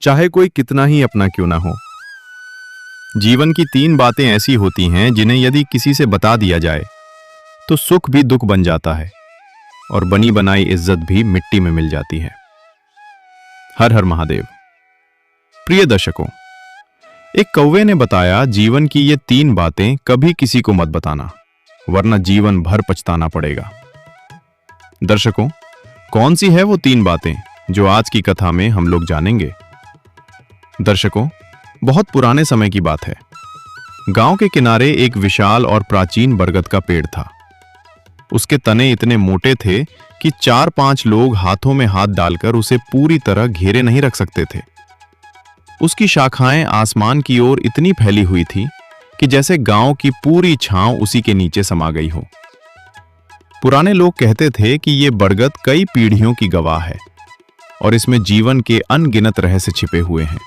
चाहे कोई कितना ही अपना क्यों ना हो। जीवन की तीन बातें ऐसी होती हैं जिन्हें यदि किसी से बता दिया जाए तो सुख भी दुख बन जाता है और बनी बनाई इज्जत भी मिट्टी में मिल जाती है। हर हर महादेव। प्रिय दर्शकों, एक कौवे ने बताया, जीवन की ये तीन बातें कभी किसी को मत बताना, वरना जीवन भर पछताना पड़ेगा। दर्शकों, कौन सी है वो तीन बातें जो आज की कथा में हम लोग जानेंगे? दर्शकों, बहुत पुराने समय की बात है। गांव के किनारे एक विशाल और प्राचीन बरगद का पेड़ था। उसके तने इतने मोटे थे कि 4-5 लोग हाथों में हाथ डालकर उसे पूरी तरह घेरे नहीं रख सकते थे। उसकी शाखाएं आसमान की ओर इतनी फैली हुई थी कि जैसे गांव की पूरी छांव उसी के नीचे समा गई हो। पुराने लोग कहते थे कि यह बरगद कई पीढ़ियों की गवाह है और इसमें जीवन के अनगिनत रहस्य छिपे हुए हैं।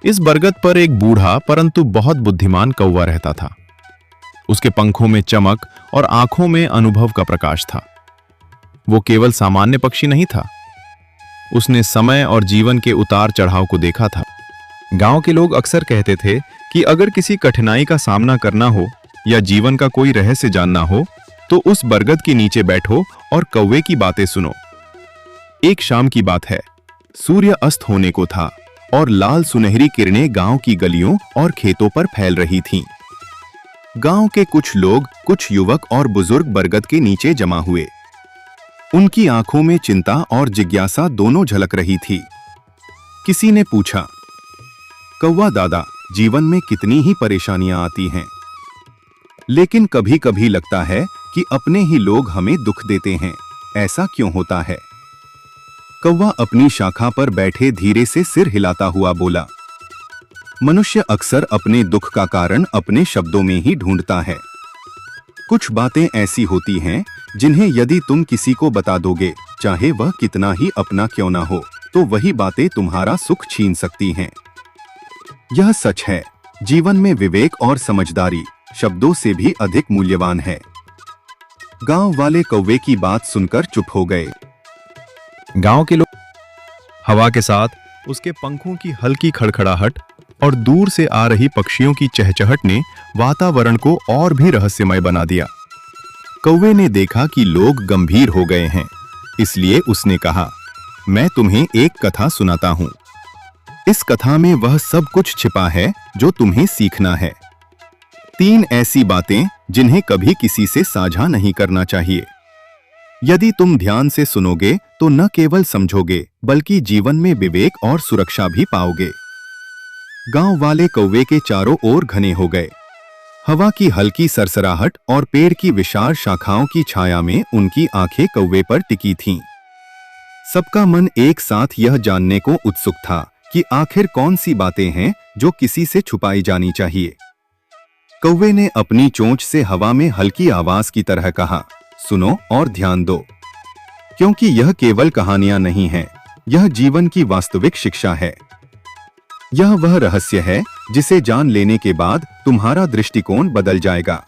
इस बरगद पर एक बूढ़ा परंतु बहुत बुद्धिमान कौवा रहता था। उसके पंखों में चमक और आंखों में अनुभव का प्रकाश था। वो केवल सामान्य पक्षी नहीं था, उसने समय और जीवन के उतार चढ़ाव को देखा था। गांव के लोग अक्सर कहते थे कि अगर किसी कठिनाई का सामना करना हो या जीवन का कोई रहस्य जानना हो तो उस बरगद के नीचे बैठो और कौवे की बातें सुनो। एक शाम की बात है। सूर्य अस्त होने को था और लाल सुनहरी किरणें गांव की गलियों और खेतों पर फैल रही थीं। गांव के कुछ लोग, कुछ युवक और बुजुर्ग बरगद के नीचे जमा हुए। उनकी आंखों में चिंता और जिज्ञासा दोनों झलक रही थी। किसी ने पूछा, कौवा दादा, जीवन में कितनी ही परेशानियां आती हैं, लेकिन कभी कभी लगता है कि अपने ही लोग हमें दुख देते हैं, ऐसा क्यों होता है? कौवा अपनी शाखा पर बैठे धीरे से सिर हिलाता हुआ बोला, मनुष्य अक्सर अपने दुख का कारण अपने शब्दों में ही ढूंढता है। कुछ बातें ऐसी होती हैं जिन्हें यदि तुम किसी को बता दोगे, चाहे वह कितना ही अपना क्यों ना हो, तो वही बातें तुम्हारा सुख छीन सकती हैं। यह सच है, जीवन में विवेक और समझदारी शब्दों से भी अधिक मूल्यवान है। गांव वाले कौवे की बात सुनकर चुप हो गए। गांव के लोग हवा के साथ उसके पंखों की हल्की खड़खड़ाहट और दूर से आ रही पक्षियों की चहचहट ने वातावरण को और भी रहस्यमय बना दिया। कौवे ने देखा कि लोग गंभीर हो गए हैं, इसलिए उसने कहा, मैं तुम्हें एक कथा सुनाता हूं। इस कथा में वह सब कुछ छिपा है जो तुम्हें सीखना है। 3 ऐसी बातें जिन्हें कभी किसी से साझा नहीं करना चाहिए। यदि तुम ध्यान से सुनोगे तो न केवल समझोगे बल्कि जीवन में विवेक और सुरक्षा भी पाओगे। गांव वाले कौवे के चारों ओर घने हो गए। हवा की हल्की सरसराहट और पेड़ की विशाल शाखाओं की छाया में उनकी आंखें कौवे पर टिकी थीं। सबका मन एक साथ यह जानने को उत्सुक था कि आखिर कौन सी बातें हैं जो किसी से छुपाई जानी चाहिए। कौवे ने अपनी चोंच से हवा में हल्की आवाज की तरह कहा, सुनो और ध्यान दो, क्योंकि यह केवल कहानियां नहीं हैं, यह जीवन की वास्तविक शिक्षा है। यह वह रहस्य है जिसे जान लेने के बाद तुम्हारा दृष्टिकोण बदल जाएगा।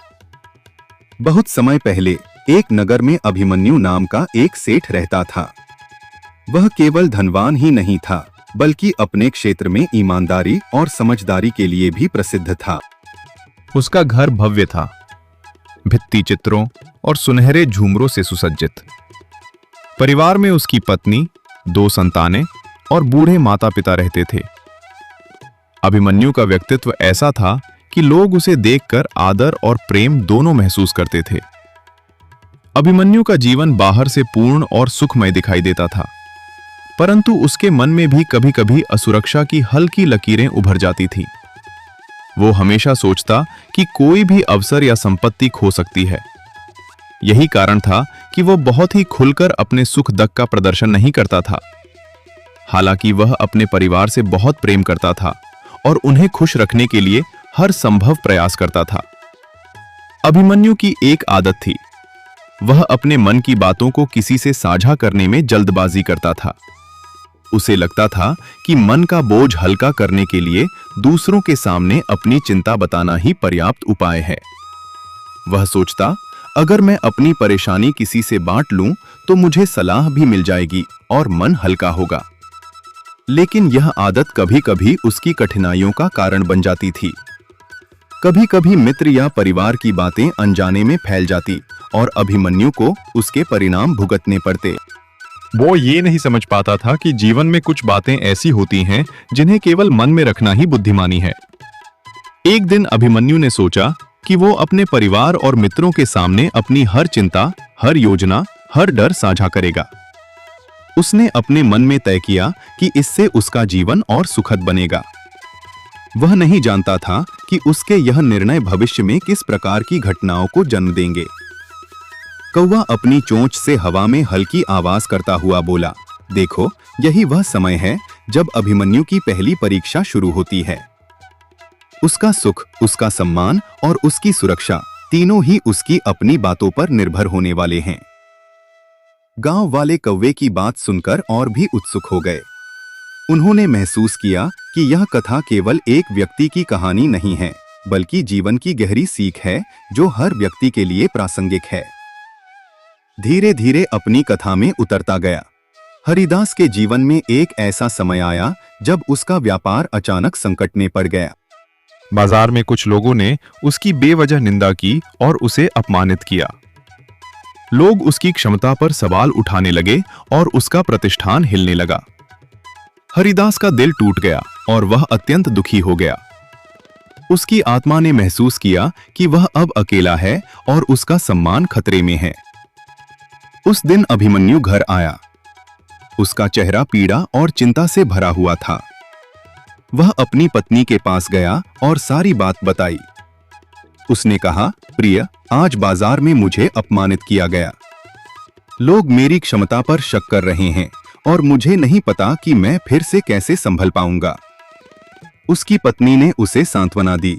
बहुत समय पहले एक नगर में अभिमन्यु नाम का एक सेठ रहता था। वह केवल धनवान ही नहीं था, बल्कि अपने क्षेत्र में ईमानदारी और समझदारी के लिए भी प्रसिद्ध था। उसका घर भव्य था, भित्ति चित्रों और सुनहरे झूमरों से सुसज्जित। परिवार में उसकी पत्नी, 2 संतानें और बूढ़े माता पिता रहते थे। अभिमन्यु का व्यक्तित्व ऐसा था कि लोग उसे देखकर आदर और प्रेम दोनों महसूस करते थे। अभिमन्यु का जीवन बाहर से पूर्ण और सुखमय दिखाई देता था, परंतु उसके मन में भी कभी-कभी असुरक्षा की हल्की लकीरें उभर जाती थीं। वो हमेशा सोचता कि कोई भी अवसर या संपत्ति खो सकती है। यही कारण था कि वो बहुत ही खुलकर अपने सुख दुख का प्रदर्शन नहीं करता था। हालांकि वह अपने परिवार से बहुत प्रेम करता था और उन्हें खुश रखने के लिए हर संभव प्रयास करता था। अभिमन्यु की एक आदत थी, वह अपने मन की बातों को किसी से साझा करने में जल्दबाजी करता था। उसे लगता था कि मन का बोझ हल्का करने के लिए दूसरों के सामने अपनी चिंता बताना ही पर्याप्त उपाय है। वह सोचता, अगर मैं अपनी परेशानी किसी से बांट लूं तो मुझे सलाह भी मिल जाएगी और मन हल्का होगा। लेकिन यह आदत कभी कभी उसकी कठिनाइयों का कारण बन जाती थी। कभी कभी मित्र या परिवार की बातें अनजाने में फैल जाती और अभिमन्यु को उसके परिणाम भुगतने पड़ते। वो ये नहीं समझ पाता था कि जीवन में कुछ बातें ऐसी होती हैं जिन्हें केवल मन में रखना ही बुद्धिमानी है। एक दिन अभिमन्यु ने सोचा कि वो अपने परिवार और मित्रों के सामने अपनी हर चिंता, हर योजना, हर डर साझा करेगा। उसने अपने मन में तय किया कि इससे उसका जीवन और सुखद बनेगा। वह नहीं जानता था कि उसके यह निर्णय भविष्य में किस प्रकार की घटनाओं को जन्म देंगे। कौवा अपनी चोंच से हवा में हल्की आवाज करता हुआ बोला, देखो, यही वह समय है जब अभिमन्यु की पहली परीक्षा शुरू होती है। उसका सुख, उसका सम्मान और उसकी सुरक्षा तीनों ही उसकी अपनी बातों पर निर्भर होने वाले हैं। गांव वाले कौवे की बात सुनकर और भी उत्सुक हो गए। उन्होंने महसूस किया कि यह कथा केवल एक व्यक्ति की कहानी नहीं है, बल्कि जीवन की गहरी सीख है जो हर व्यक्ति के लिए प्रासंगिक है। धीरे धीरे अपनी कथा में उतरता गया। हरिदास के जीवन में एक ऐसा समय आया जब उसका व्यापार अचानक संकट में पड़ गया। बाजार में कुछ लोगों ने उसकी बेवजह निंदा की और उसे अपमानित किया। लोग उसकी क्षमता पर सवाल उठाने लगे और उसका प्रतिष्ठान हिलने लगा। हरिदास का दिल टूट गया और वह अत्यंत दुखी हो गया। उसकी आत्मा ने महसूस किया कि वह अब अकेला है और उसका सम्मान खतरे में है। उस दिन अभिमन्यु घर आया। उसका चेहरा पीड़ा और चिंता से भरा हुआ था। वह अपनी पत्नी के पास गया और सारी बात बताई। उसने कहा, प्रिय, आज बाजार में मुझे अपमानित किया गया। लोग मेरी क्षमता पर शक कर रहे हैं और मुझे नहीं पता कि मैं फिर से कैसे संभल पाऊंगा। उसकी पत्नी ने उसे सांत्वना दी,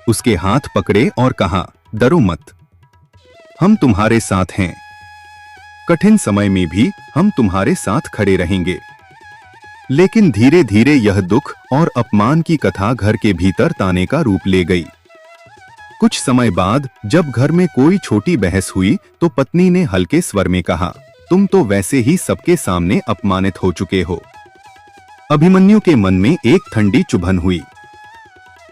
उसके हाथ पकड़े और कहा, डरो मत, हम तुम्हारे साथ हैं। कठिन समय में भी हम तुम्हारे साथ खड़े रहेंगे। लेकिन धीरे धीरे यह दुख और अपमान की कथा घर के भीतर ताने का रूप ले गई। कुछ समय बाद जब घर में कोई छोटी बहस हुई तो पत्नी ने हल्के स्वर में कहा, तुम तो वैसे ही सबके सामने अपमानित हो चुके हो। अभिमन्यु के मन में एक ठंडी चुभन हुई।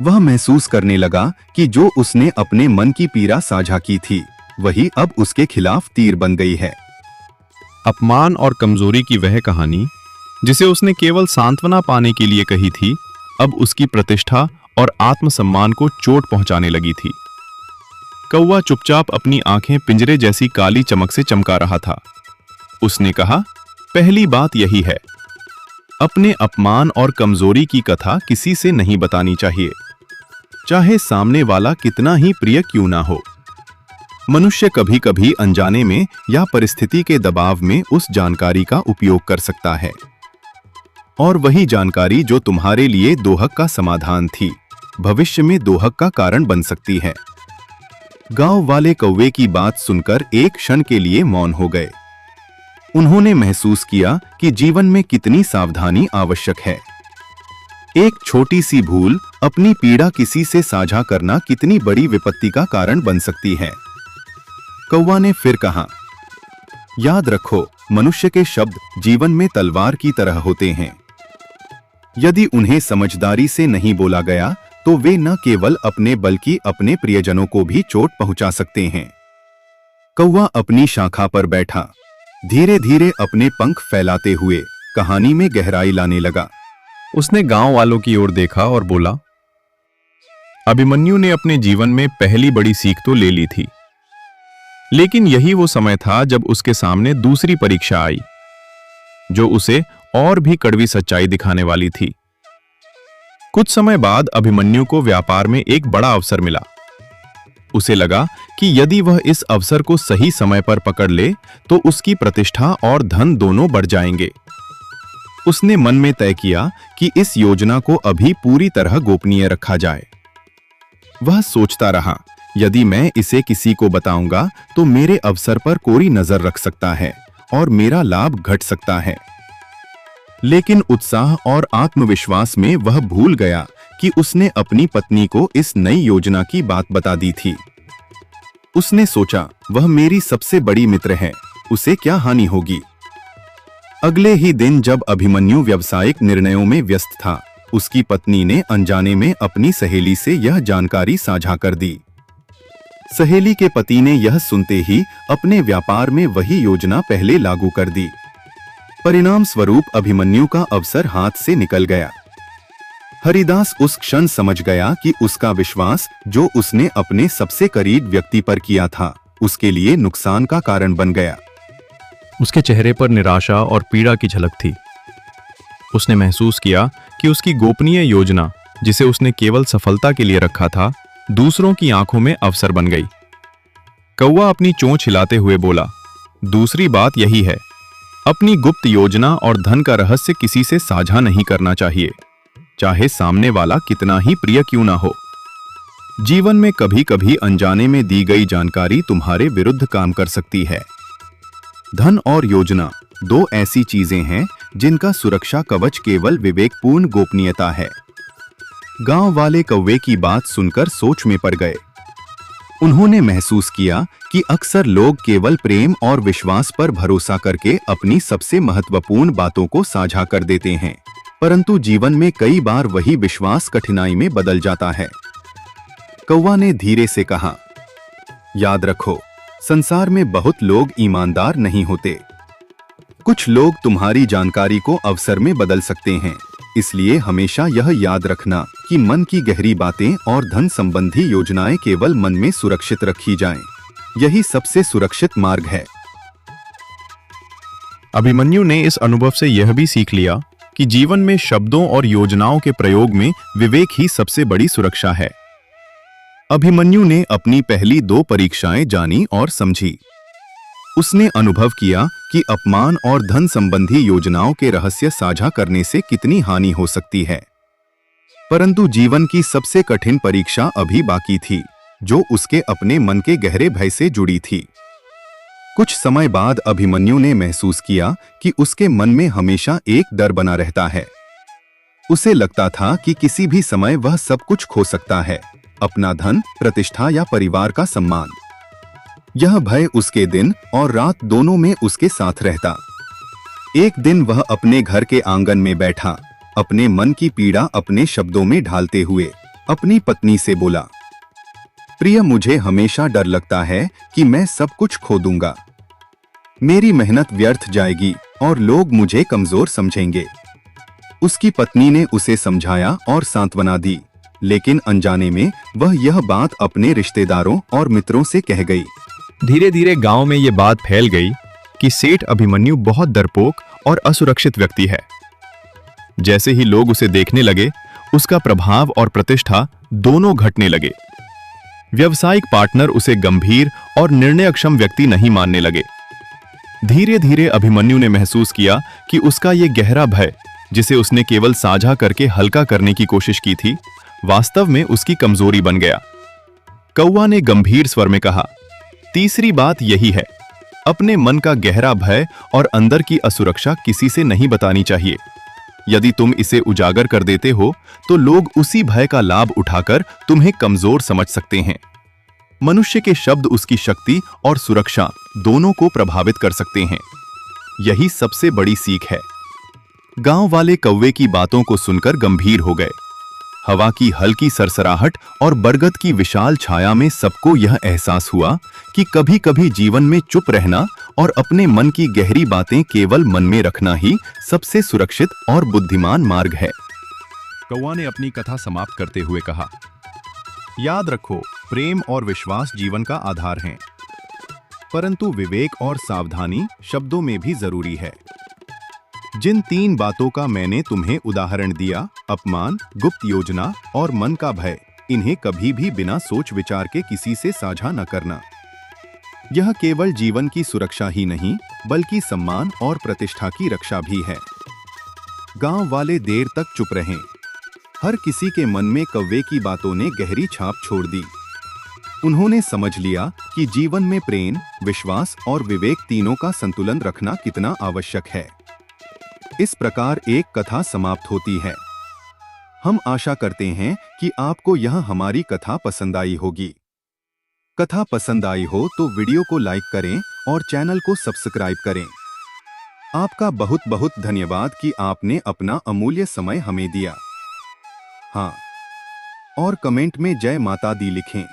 वह महसूस करने लगा कि जो उसने अपने मन की पीड़ा साझा की थी, वही अब उसके खिलाफ तीर बन गई है। अपमान और कमजोरी की वह कहानी जिसे उसने केवल सांत्वना पाने के लिए कही थी, अब उसकी प्रतिष्ठा और आत्मसम्मान को चोट पहुंचाने लगी थी। कौवा चुपचाप अपनी आंखें पिंजरे जैसी काली चमक से चमका रहा था। उसने कहा, पहली बात यही है, अपने अपमान और कमजोरी की कथा किसी से नहीं बतानी चाहिए, चाहे सामने वाला कितना ही प्रिय क्यों ना हो। मनुष्य कभी कभी अनजाने में या परिस्थिति के दबाव में उस जानकारी का उपयोग कर सकता है, और वही जानकारी जो तुम्हारे लिए दोहक का समाधान थी, भविष्य में दोहक का कारण बन सकती है। गांव वाले कौवे की बात सुनकर एक क्षण के लिए मौन हो गए। उन्होंने महसूस किया कि जीवन में कितनी सावधानी आवश्यक है। एक छोटी सी भूल, अपनी पीड़ा किसी से साझा करना कितनी बड़ी विपत्ति का कारण बन सकती है। कौवा ने फिर कहा, याद रखो, मनुष्य के शब्द जीवन में तलवार की तरह होते हैं। यदि उन्हें समझदारी से नहीं बोला गया तो वे न केवल अपने बल्कि अपने प्रियजनों को भी चोट पहुंचा सकते हैं। कौवा अपनी शाखा पर बैठा, धीरे धीरे अपने पंख फैलाते हुए कहानी में गहराई लाने लगा। उसने गांव वालों की ओर देखा और बोला, अभिमन्यु ने अपने जीवन में पहली बड़ी सीख तो ले ली थी, लेकिन यही वो समय था जब उसके सामने दूसरी परीक्षा आई, जो उसे और भी कड़वी सच्चाई दिखाने वाली थी। कुछ समय बाद अभिमन्यु को व्यापार में एक बड़ा अवसर मिला। उसे लगा कि यदि वह इस अवसर को सही समय पर पकड़ ले तो उसकी प्रतिष्ठा और धन दोनों बढ़ जाएंगे। उसने मन में तय किया कि इस योजना को अभी पूरी तरह गोपनीय रखा जाए। वह सोचता रहा, यदि मैं इसे किसी को बताऊंगा तो मेरे अवसर पर कोई नजर रख सकता है और मेरा लाभ घट सकता है। लेकिन उत्साह और आत्मविश्वास में वह भूल गया कि उसने अपनी पत्नी को इस नई योजना की बात बता दी थी। उसने सोचा, वह मेरी सबसे बड़ी मित्र है, उसे क्या हानि होगी। अगले ही दिन जब अभिमन्यु व्यावसायिक निर्णयों में व्यस्त था, उसकी पत्नी ने अनजाने में अपनी सहेली से यह जानकारी साझा कर दी। सहेली के पति ने यह सुनते ही अपने व्यापार में वही योजना पहले लागू कर दी। परिणाम स्वरूप अभिमन्यु का अवसर हाथ से निकल गया। हरिदास उस क्षण समझ गया कि उसका विश्वास जो उसने अपने सबसे करीब व्यक्ति पर किया था, उसके लिए नुकसान का कारण बन गया। उसके चेहरे पर निराशा और पीड़ा की झलक थी। उसने महसूस किया कि उसकी गोपनीय योजना, जिसे उसने केवल सफलता के लिए रखा था, दूसरों की आंखों में अवसर बन गई। कौवा अपनी चोंच हिलाते हुए बोला, दूसरी बात यही है, अपनी गुप्त योजना और धन का रहस्य किसी से साझा नहीं करना चाहिए, चाहे सामने वाला कितना ही प्रिय क्यों ना हो। जीवन में कभी कभी अनजाने में दी गई जानकारी तुम्हारे विरुद्ध काम कर सकती है। धन और योजना दो ऐसी चीजें हैं जिनका सुरक्षा कवच केवल विवेकपूर्ण गोपनीयता है। गांव वाले कौवे की बात सुनकर सोच में पड़ गए। उन्होंने महसूस किया कि अक्सर लोग केवल प्रेम और विश्वास पर भरोसा करके अपनी सबसे महत्वपूर्ण बातों को साझा कर देते हैं, परंतु जीवन में कई बार वही विश्वास कठिनाई में बदल जाता है। कौवा ने धीरे से कहा, याद रखो, संसार में बहुत लोग ईमानदार नहीं होते। कुछ लोग तुम्हारी जानकारी को अवसर में बदल सकते हैं, इसलिए हमेशा यह याद रखना कि मन की गहरी बातें और धन संबंधी योजनाएं केवल मन में सुरक्षित रखी जाएं। यही सबसे सुरक्षित मार्ग है। अभिमन्यु ने इस अनुभव से यह भी सीख लिया कि जीवन में शब्दों और योजनाओं के प्रयोग में विवेक ही सबसे बड़ी सुरक्षा है। अभिमन्यु ने अपनी पहली 2 परीक्षाएं जानी और समझी। उसने अनुभव किया कि अपमान और धन संबंधी योजनाओं के रहस्य साझा करने से कितनी हानि हो सकती है, परंतु जीवन की सबसे कठिन परीक्षा अभी बाकी थी, जो उसके अपने मन के गहरे भय से जुड़ी थी। कुछ समय बाद अभिमन्यु ने महसूस किया कि उसके मन में हमेशा एक डर बना रहता है। उसे लगता था कि किसी भी समय वह सब कुछ खो सकता है, अपना धन, प्रतिष्ठा या परिवार का सम्मान। यह भय उसके दिन और रात दोनों में उसके साथ रहता। एक दिन वह अपने घर के आंगन में बैठा, अपने मन की पीड़ा अपने शब्दों में ढालते हुए अपनी पत्नी से बोला, प्रिय, मुझे हमेशा डर लगता है कि मैं सब कुछ खो दूंगा। मेरी मेहनत व्यर्थ जाएगी और लोग मुझे कमजोर समझेंगे। उसकी पत्नी ने उसे समझाया और सांत्वना दी, लेकिन अनजाने में वह यह बात अपने रिश्तेदारों और मित्रों से कह गई। धीरे धीरे गांव में ये बात फैल गई कि सेठ अभिमन्यु बहुत डरपोक और असुरक्षित व्यक्ति है। जैसे ही लोग उसे देखने लगे, उसका प्रभाव और प्रतिष्ठा दोनों घटने लगे। व्यावसायिक पार्टनर उसे गंभीर और निर्णयक्षम व्यक्ति नहीं मानने लगे। धीरे धीरे अभिमन्यु ने महसूस किया कि उसका ये गहरा भय, जिसे उसने केवल साझा करके हल्का करने की कोशिश की थी, वास्तव में उसकी कमजोरी बन गया। कौवा ने गंभीर स्वर में कहा, तीसरी बात यही है, अपने मन का गहरा भय और अंदर की असुरक्षा किसी से नहीं बतानी चाहिए। यदि तुम इसे उजागर कर देते हो तो लोग उसी भय का लाभ उठाकर तुम्हें कमजोर समझ सकते हैं। मनुष्य के शब्द उसकी शक्ति और सुरक्षा दोनों को प्रभावित कर सकते हैं। यही सबसे बड़ी सीख है। गांव वाले कौवे की बातों को सुनकर गंभीर हो गए। हवा की हल्की सरसराहट और बरगद की विशाल छाया में सबको यह एहसास हुआ कि कभी-कभी जीवन में चुप रहना और अपने मन की गहरी बातें केवल मन में रखना ही सबसे सुरक्षित और बुद्धिमान मार्ग है। कौवा ने अपनी कथा समाप्त करते हुए कहा, याद रखो, प्रेम और विश्वास जीवन का आधार हैं, परंतु विवेक और सावधानी शब्दों में भी जरूरी है। जिन 3 बातों का मैंने तुम्हें उदाहरण दिया, अपमान, गुप्त योजना और मन का भय, इन्हें कभी भी बिना सोच विचार के किसी से साझा न करना। यह केवल जीवन की सुरक्षा ही नहीं, बल्कि सम्मान और प्रतिष्ठा की रक्षा भी है। गांव वाले देर तक चुप रहे। हर किसी के मन में कौवे की बातों ने गहरी छाप छोड़ दी। उन्होंने समझ लिया कि जीवन में प्रेम, विश्वास और विवेक तीनों का संतुलन रखना कितना आवश्यक है। इस प्रकार एक कथा समाप्त होती है। हम आशा करते हैं कि आपको यह हमारी कथा पसंद आई होगी। कथा पसंद आई हो तो वीडियो को लाइक करें और चैनल को सब्सक्राइब करें। आपका बहुत बहुत धन्यवाद कि आपने अपना अमूल्य समय हमें दिया। हाँ, और कमेंट में जय माता दी लिखें।